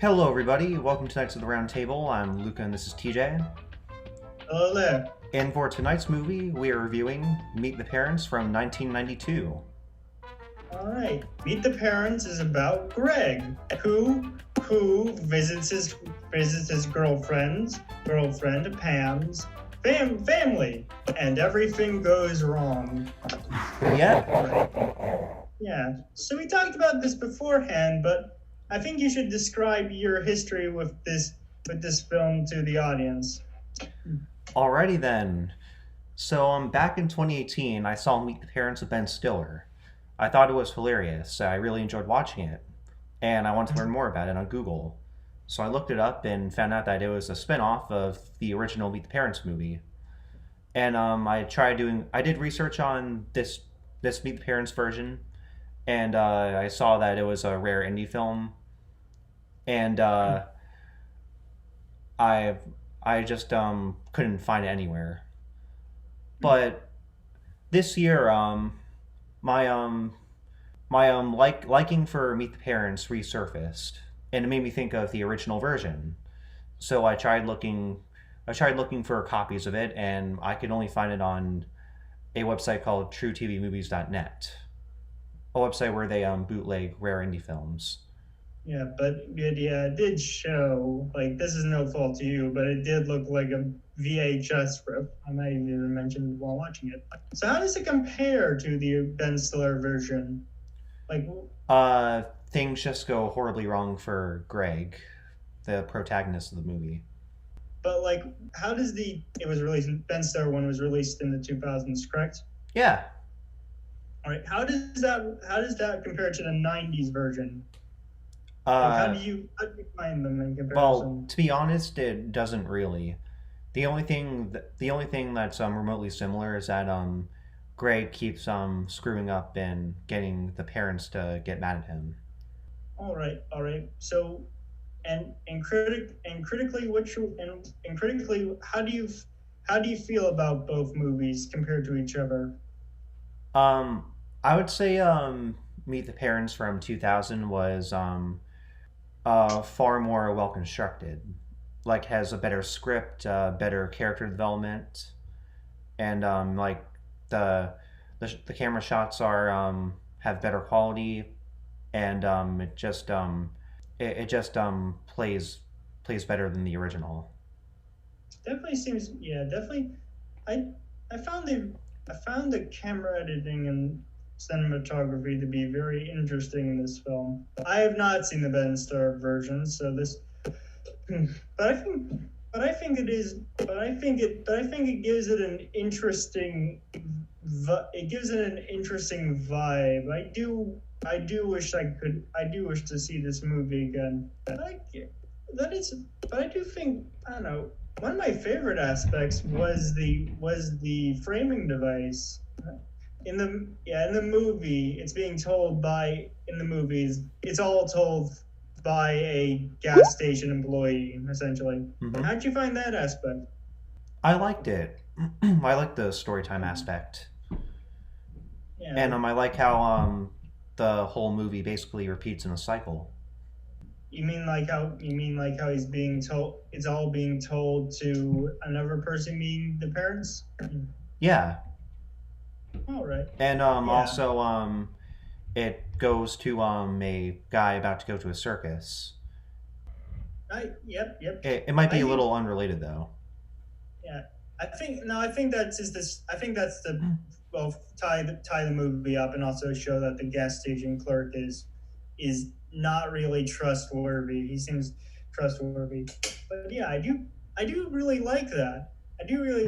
Hello, everybody. Welcome to Knights of the Round Table. I'm Luca, and this is TJ. Hello there. And for tonight's movie, we are reviewing Meet the Parents from 1992. All right. Meet the Parents is about Greg, who visits his girlfriend Pam's family, and everything goes wrong. Yeah? Right. Yeah. So we talked about this beforehand, but I think you should describe your history with this film to the audience. Alrighty then. So, back in 2018, I saw Meet the Parents with Ben Stiller. I thought it was hilarious. I really enjoyed watching it, and I wanted to learn more about it on Google. So I looked it up and found out that it was a spin-off of the original Meet the Parents movie. And I did research on this Meet the Parents version, and I saw that it was a rare indie film, and I I just couldn't find it anywhere. But this year, my liking for Meet the Parents resurfaced, and it made me think of the original version. So I tried looking for copies of it, and I could only find it on a website called TrueTVMovies.net, a website where they bootleg rare indie films. Yeah, but it did show, like, this is no fault to you, but it did look like a VHS rip. I might even mention while watching it. So how does it compare to the Ben Stiller version? Like, Things just go horribly wrong for Greg, the protagonist of the movie. but like, how does it was released, Ben Stiller one was released in the 2000s, correct? Yeah. All right, how does that compare to the 90s version? Like, how do you find them in Well, comparison? to be honest, it doesn't really. The only thing that's remotely similar is that Greg keeps screwing up and getting the parents to get mad at him. All right. So, and critically, and critically, how do you feel about both movies compared to each other? I would say Meet the Parents from 2000 was far more well constructed. Like has a better script, better character development, and the the camera shots are have better quality, and it just plays better than the original. Definitely seems, yeah, definitely. I I found the camera editing and cinematography to be very interesting in this film. I have not seen the Ben Stiller version, so this, but I think it is, but I think it gives it an interesting, it gives it an interesting vibe. I do wish to see this movie again. That is, but I do think, I don't know. One of my favorite aspects was the framing device. In the movie, in the movies, it's all told by a gas station employee, essentially. Hmm. How'd you find that aspect? I liked it. I like the story time aspect, Yeah. and I like how the whole movie basically repeats in a cycle. You mean like how he's being told, it's all being told to another person, being the parents? Yeah, All right. and Yeah. also it goes to a guy about to go to a circus. Yep. It might be I a think little unrelated though. Yeah, I think that's just this. I think that's the, well, tie the movie up and also show that the gas station clerk is not really trustworthy. He seems trustworthy, but yeah, I do really like that. I do really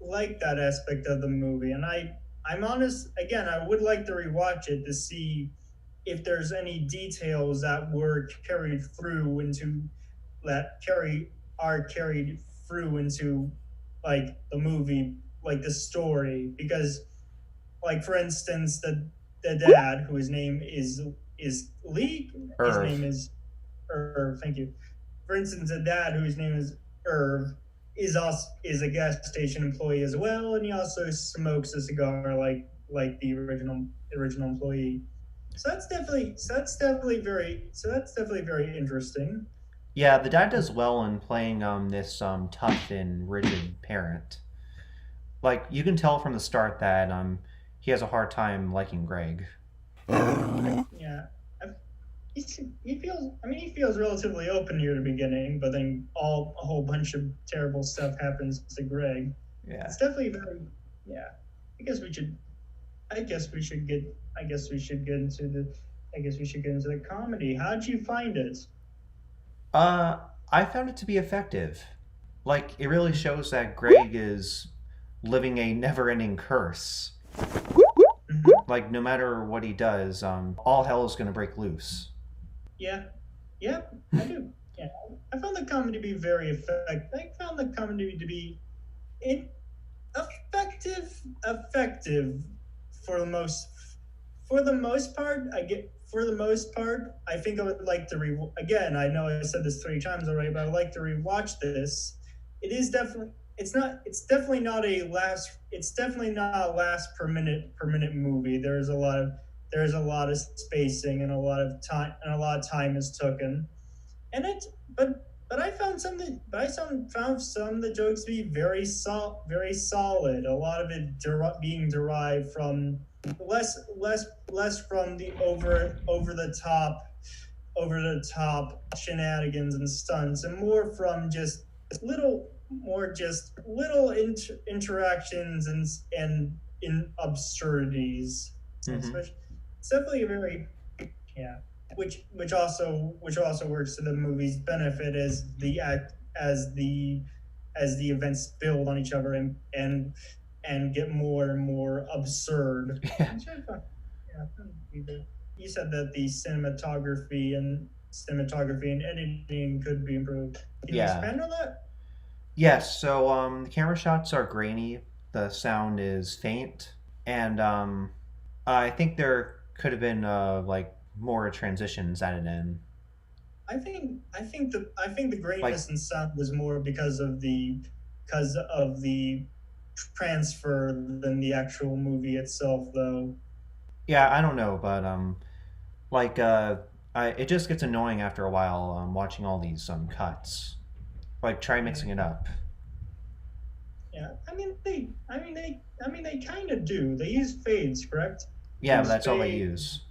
like that aspect of the movie, and I'm honest. Again, I would like to rewatch it to see if there's any details that were carried through into that carry are carried through into, like, the movie, like the story, because, like, for instance, the dad, whose name is Lee, his name Irv. is Irv. Thank you. For instance, the dad, whose name is Irv, is a gas station employee as well, and he also smokes a cigar like the original employee. So that's definitely very interesting. Yeah, the dad does well in playing this tough and rigid parent. Like you can tell from the start that he has a hard time liking Greg. Yeah. I, he feels. I mean, he feels relatively open near the beginning, but then a whole bunch of terrible stuff happens to Greg. Yeah. It's definitely very. Yeah. I guess we should. I guess we should get. I guess we should get into the. I guess we should get into the comedy. How'd you find it? Uh, I found it to be effective. Like it really shows that Greg is living a never-ending curse. Mhm. Like no matter what he does, all hell is gonna break loose. Yeah. Yeah. I do. Yeah. I found the comedy to be very effective. I found the comedy to be it effective for the most part. For the most part, I think I would like to again, I know I said this 3 times already, but I'd like to rewatch this. It is definitely it's definitely not a last per minute movie. There's a lot of spacing and a lot of time is taken. And it but I found found some of the jokes to be very solid. A lot of it being derived from less from the over the top shenanigans and stunts, and more from just little interactions and in absurdities. Mm-hmm. Especially, it's definitely a very yeah, which also works to the movie's benefit as the as the events build on each other and get more and more absurd. Yeah. Yeah, you said that the cinematography and editing could be improved. Can you Yeah. expand on that? Yes. So the camera shots are grainy. The sound is faint, and I think there could have been like more transitions added in. I think the Like greatness in sound was more because of the transfer than the actual movie itself, though. yeah, I don't know, but like it just gets annoying after a while watching all these cuts. Like try mixing it Mm, up. yeah, I mean they kind of do. They use fades, correct? They Yeah, but use that's all they fade. use.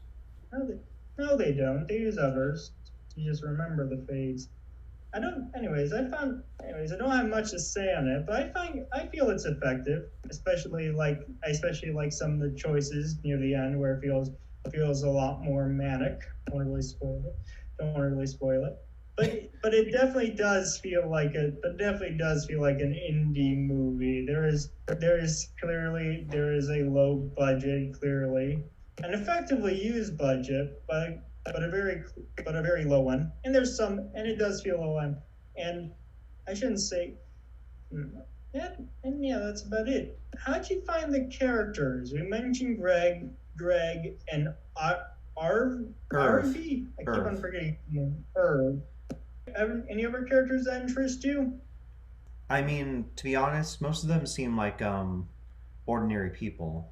No, no, they don't. They use others. You just remember the fades. I don't. Anyways, I don't have much to say on it, but I feel it's effective, especially like some of the choices near the end where it feels a lot more manic. Don't want to really spoil it. Don't want to really spoil it. But it definitely does feel like an indie movie. There is a low budget clearly, an effectively used budget, but a very but a very low one. And it does feel low one. And I shouldn't say, hmm, and yeah, that's about it. How'd you find the characters? We mentioned Greg, and Irv. Arby. I keep on Irv. forgetting Irv. Any other characters that interest you? I mean, to be honest, most of them seem like ordinary people.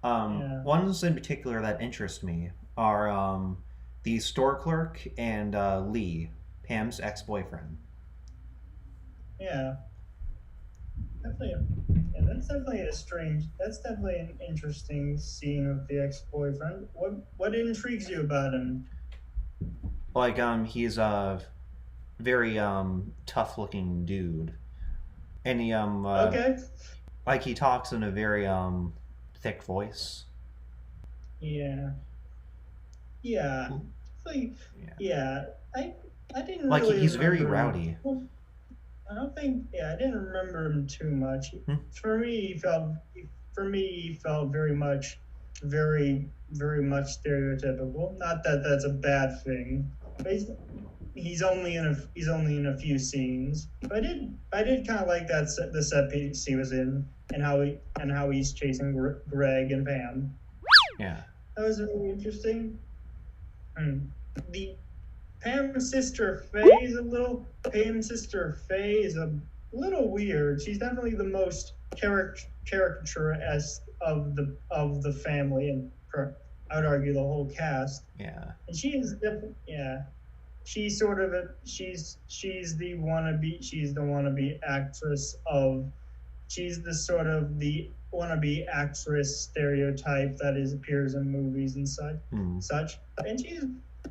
Yeah, Ones in particular that interest me are the store clerk and Lee, Pam's ex-boyfriend. yeah, definitely. Yeah, that's definitely a strange. That's definitely an interesting scene with the ex-boyfriend. What intrigues you about him? Like he's a very tough-looking dude, and he Okay. like he talks in a very thick voice. Yeah. Yeah. Like, Yeah. yeah. I didn't Like really he's very remember him. rowdy. Well, I don't think. Yeah, I didn't remember him too much. Hmm? For me, he felt. For me, he felt very much stereotypical. Not that that's a bad thing. But he's only in a few scenes. But I did kind of like the set piece he was in, and how he's chasing Greg and Pam. Yeah. That was really interesting. Hmm. The Pam's sister Faye is a little weird. She's definitely the most caricature-esque of the family, and I would argue the whole cast. Yeah. And she is definitely, yeah. she's sort of a she's the wannabe actress of she's the sort of the wannabe actress stereotype that is appears in movies and such. And she's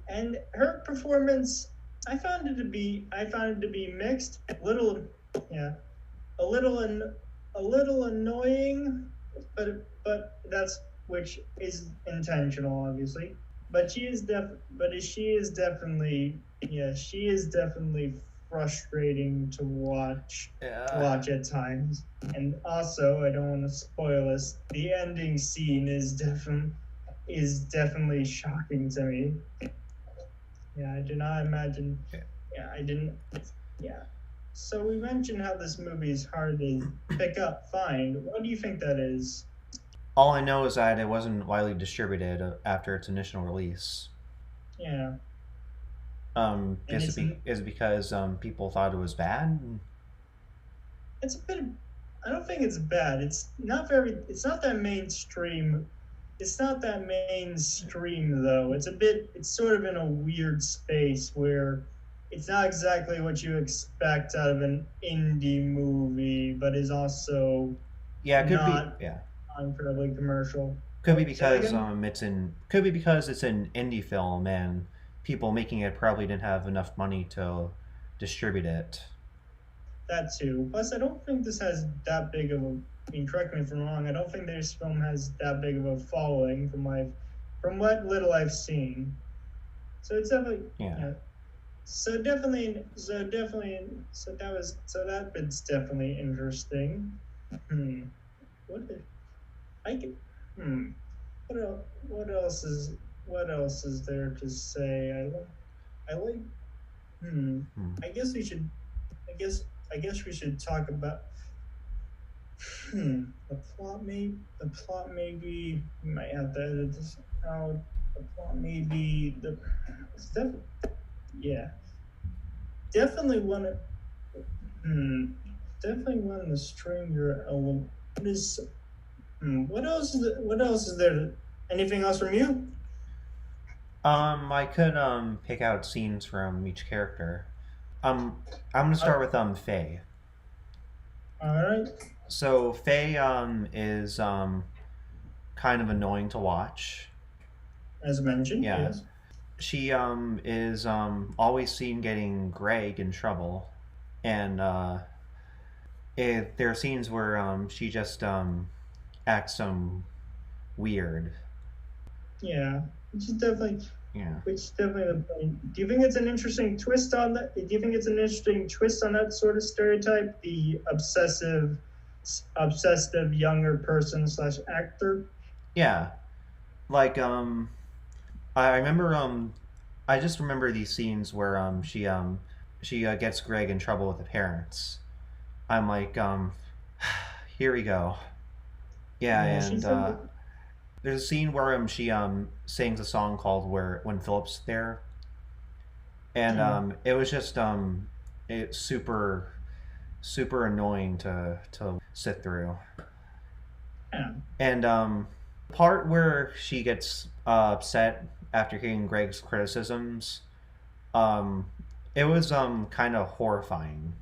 and her performance, I found it to be mixed, yeah, a little a little annoying, but which is intentional, obviously. But she is definitely, yeah, she is definitely frustrating to Yeah. watch at times. And also, I don't want to spoil this. The ending scene is definitely shocking to me. Yeah, I do not imagine. Yeah, I didn't. Yeah. So we mentioned how this movie is hard to pick up, find. What do you think that is? All I know is that it wasn't widely distributed after its initial release. Yeah, and Is it because people thought it was bad? it's a bit. I don't think it's bad. It's not very. It's not that mainstream. It's not that mainstream though. It's a bit. It's sort of in a weird space where it's not exactly what you expect out of an indie movie, but is also Yeah, it could be. not Yeah, incredibly commercial. could be Say that because again. could be because it's an indie film and people making it probably didn't have enough money to distribute it. That too. Plus, I don't think this has that big of a. I mean, correct me if I'm wrong. I don't think this film has that big of a following from what little I've seen. So it's definitely, Yeah. yeah. So that bit's definitely interesting. Hmm. What if I could? Hmm. What else is there to say? I like. Hmm. Hmm. I guess we should. I guess. I guess we should talk about. The plot may be. We might have to edit this out. The plot may be the. It's yeah. Definitely one. Hmm. Definitely one of the stranger element. What is? What else is? What else is there? Anything else from you? I could pick out scenes from each character. Um, I'm gonna Uh, start with Faye. all right. So Faye is kind of annoying to watch. As mentioned, Yeah, yes. she is always seen getting Greg in trouble, and there are scenes where she just acts weird. Yeah. Which is definitely. Yeah. Which is definitely the point. Do you think it's an interesting twist on that? Do you think it's an interesting twist on that sort of stereotype? The obsessive younger person slash actor. Yeah. Like I remember I just remember these scenes where she gets Greg in trouble with the parents. I'm like here we go. Yeah, Yeah, and she's like, there's a scene where she sings a song called "Where When Philip's There," and yeah, it was just it's super annoying to sit through. yeah, And part where she gets upset after hearing Greg's criticisms, um, it was kind of horrifying.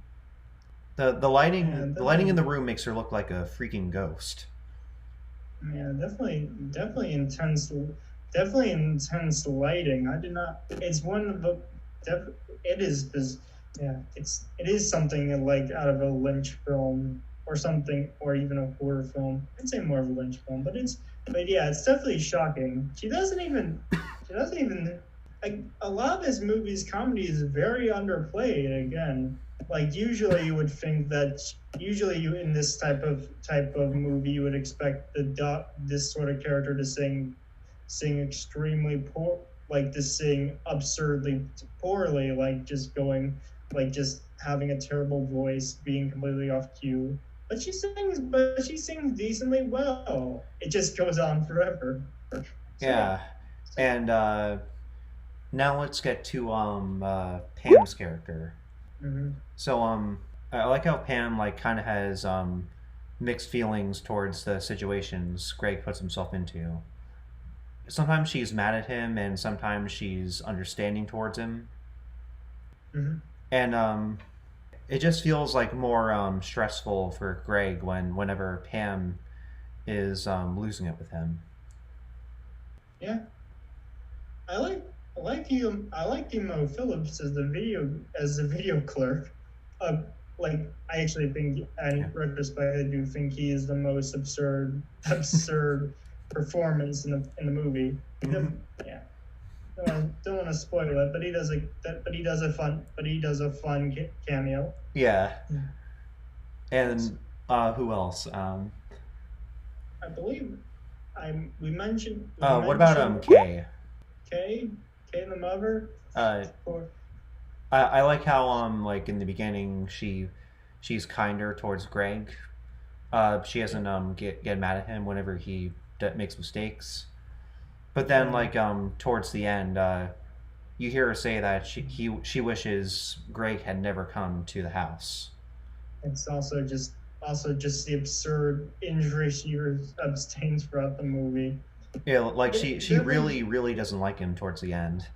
yeah, The lighting in definitely, the room makes her look like a freaking ghost. yeah, definitely intense lighting. I did not. It's one of the. It is. Yeah, it is something like out of a Lynch film or something, or even a horror film. I'd say more of a Lynch film, but yeah, it's definitely shocking. She doesn't even. Like a lot of this movie's comedy is very underplayed. Again, like usually you would think that usually you in this type of movie you would expect this sort of character to sing extremely poor, like to sing absurdly poorly, like just having a terrible voice, being completely off cue. But she sings decently well. It just goes on forever. So yeah. Yeah, So, and now let's get to Pam's character. mhm. So I like how Pam like kind of has mixed feelings towards the situations Greg puts himself into. Sometimes she's mad at him, and sometimes she's understanding towards him. Mhm. And it just feels like more stressful for Greg whenever Pam is losing it with him. Yeah, I like I like Emo Phillips as the video clerk. Uh, like I actually think, Yeah. in retrospect, I do think he is the most absurd performance in the movie. Mhm. Yeah, don't want to spoil it, but he does a fun cameo. Yeah. Yes, And who else? I believe we What about mentioned Kay? Kay Kay the mother. Uh, Or I like how like in the beginning she's kinder towards Greg. She doesn't get mad at him whenever he makes mistakes. But then yeah, like towards the end, you hear her say that she wishes Greg had never come to the house. it's also just the absurd injury she abstains throughout the movie. Yeah, like she Really, really doesn't like him towards the end.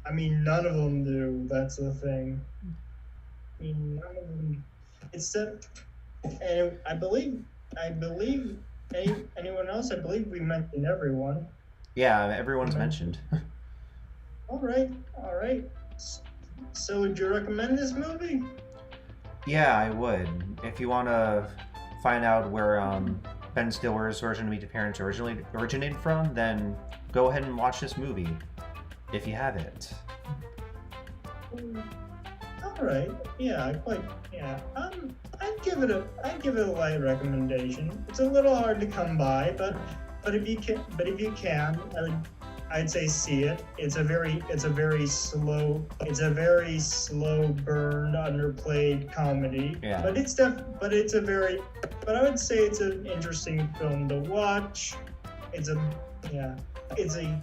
I mean, none of them do. That's the thing. I mean, none of them. It's that, and I believe anyone else. I believe we mentioned everyone. Yeah, We everyone's mentioned. mentioned. All right, all right. So, would you recommend this movie? Yeah, I would. If you want to find out where Ben Stiller's version of Meet the Parents originally originated from, then go ahead and watch this movie if you have it. All right. Yeah, I quite. Yeah. I'd give it a light recommendation. It's a little hard to come by, but if you can, I'd say see it. It's a very slow burn, underplayed comedy. Yeah. But I would say it's an interesting film to watch. It's a, yeah. It's a,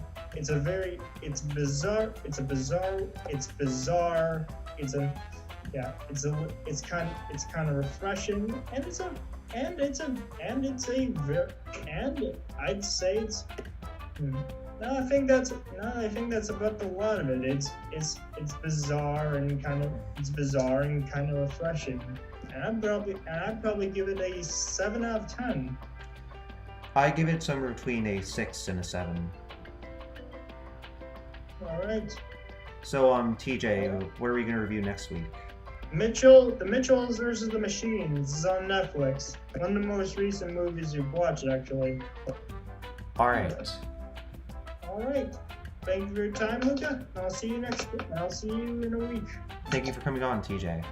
it's bizarre. It's bizarre. It's a, yeah. It's kind of refreshing, and and I'd say it's. Hmm. No, I think that's about the lot of it. It's bizarre and kind of refreshing. And I'd probably give it a 7 out of 10. I give it somewhere between a 6 and a 7. All right. So, TJ, what are we going to review next week? The Mitchells versus the Machines is on Netflix. One of the most recent movies you've watched, actually. All right. All right. Thank you for your time, Luca. I'll see you in a week. Thank you for coming on, TJ.